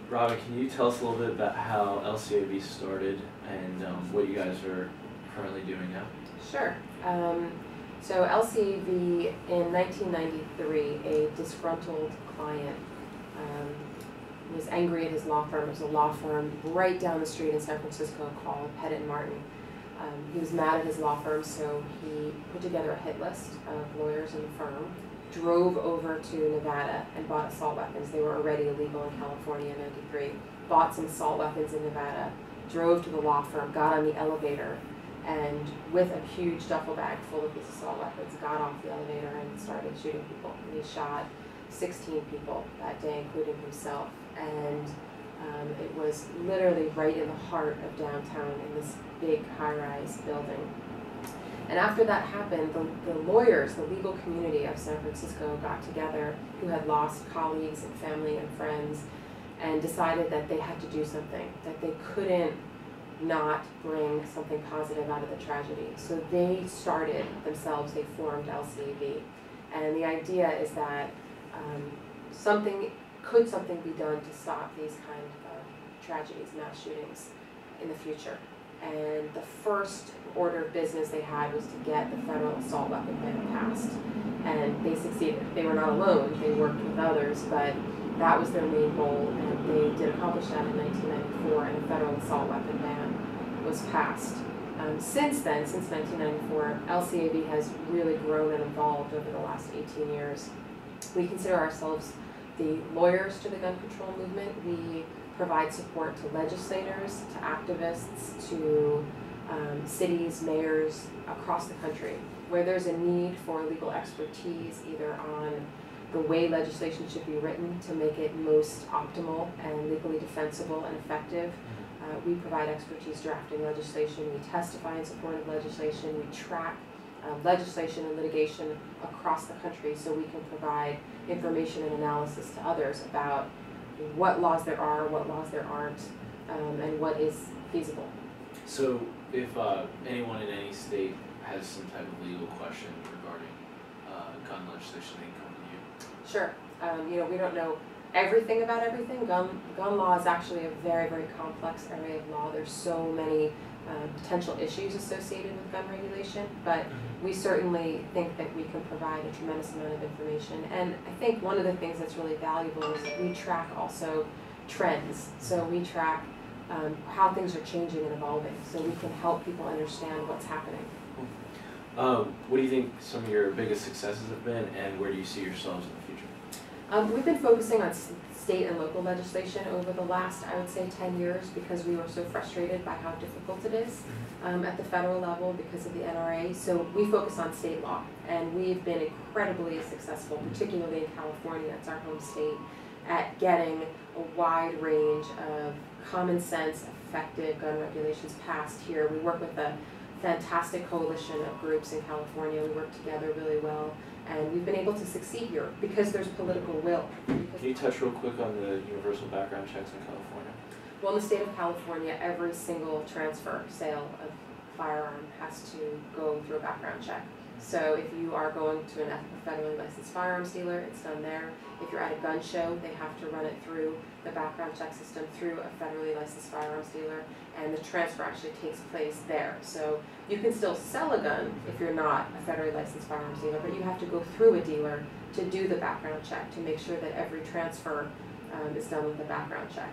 Robyn, can you tell us a little bit about how LCAV started and what you guys are currently doing now? Sure. So LCAV in 1993, a disgruntled client was angry at his law firm. It was a law firm right down the street in San Francisco called Pettit & Martin. He was mad at his law firm, so he put together a hit list of lawyers in the firm, drove over to Nevada and bought assault weapons. They were already illegal in California in '93. Bought some assault weapons in Nevada, drove to the law firm, got on the elevator, and with a huge duffel bag full of these assault weapons, got off the elevator and started shooting people. And he shot 16 people that day, including himself. And it was literally right in the heart of downtown in this big high-rise building. And after that happened, the lawyers, the legal community of San Francisco got together, who had lost colleagues and family and friends, and decided that they had to do something, that they couldn't not bring something positive out of the tragedy. So they started themselves, they formed LCAV. And the idea is that could something be done to stop these kind of tragedies, mass shootings in the future? And the first order of business they had was to get the federal assault weapon ban passed. And they succeeded. They were not alone, they worked with others, but that was their main goal, and they did accomplish that in 1994, and a federal assault weapon ban was passed. Since then, since 1994, LCAV has really grown and evolved over the last 18 years. We consider ourselves the lawyers to the gun control movement. We provide support to legislators, to activists, to cities, mayors across the country, where there's a need for legal expertise, either on the way legislation should be written to make it most optimal and legally defensible and effective. We provide expertise drafting legislation. We testify in support of legislation. We track legislation and litigation across the country so we can provide information and analysis to others about what laws there are, what laws there aren't, and what is feasible. So if anyone in any state has some type of legal question regarding gun legislation, they can come to you? Sure. We don't know everything about everything. Gun law is actually a very, very complex area of law. There's so many potential issues associated with gun regulation, but we certainly think that we can provide a tremendous amount of information. And I think one of the things that's really valuable is that we track also trends. So we track how things are changing and evolving, so we can help people understand what's happening. What do you think some of your biggest successes have been, and where do you see yourselves in the future? We've been focusing on state and local legislation over the last, I would say, 10 years because we were so frustrated by how difficult it is at the federal level because of the NRA. So we focus on state law, and we've been incredibly successful, particularly in California, it's our home state, at getting a wide range of common sense, effective gun regulations passed here. We work with a fantastic coalition of groups in California. We work together really well, and we've been able to succeed here because there's political will. Can you touch real quick on the universal background checks in California? Well, in the state of California, every single transfer, sale of firearm has to go through a background check. So if you are going to a federally licensed firearms dealer, it's done there. If you're at a gun show, they have to run it through the background check system through a federally licensed firearms dealer, and the transfer actually takes place there. So you can still sell a gun if you're not a federally licensed firearms dealer, but you have to go through a dealer to do the background check to make sure that every transfer is done with a background check.